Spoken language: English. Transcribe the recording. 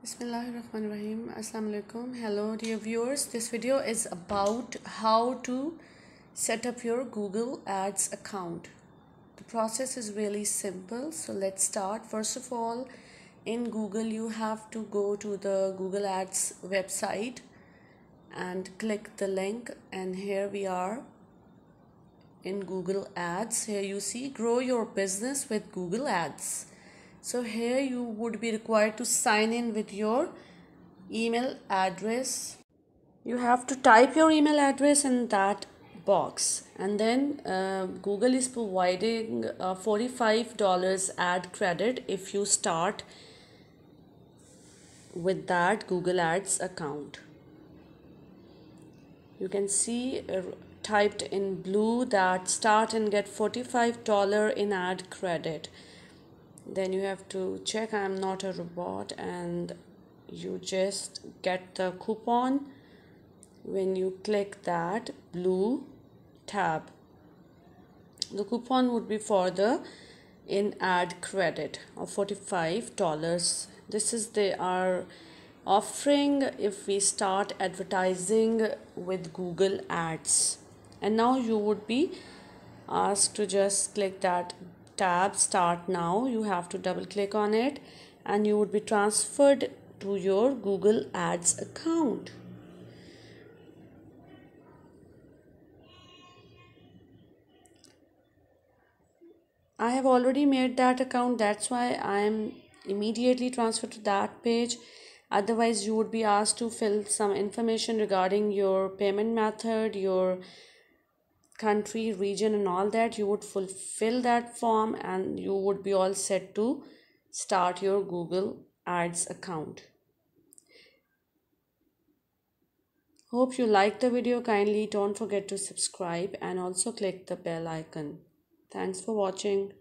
Bismillahirrahmanirrahim. Assalamu alaikum. Hello dear viewers. This video is about how to set up your Google Ads account. The process is really simple. So let's start. First of all, in Google you have to go to the Google Ads website and click the link, and here we are in Google Ads. Here you see grow your business with Google Ads. So here you would be required to sign in with your email address. You have to type your email address in that box, and then Google is providing $45 ad credit if you start with that Google Ads account. You can see typed in blue that start and get $45 in ad credit. Then you have to check I'm not a robot, and you just get the coupon when you click that blue tab. The coupon would be for the in ad credit of $45. This is they are offering if we start advertising with Google Ads. And now you would be asked to just click that tab start now. You have to double click on it and you would be transferred to your Google Ads account. I have already made that account, that's why I am immediately transferred to that page. Otherwise you would be asked to fill some information regarding your payment method, your country, region and all that. You would fulfill that form and you would be all set to start your Google Ads account. Hope you liked the video. Kindly don't forget to subscribe and also click the bell icon. Thanks for watching.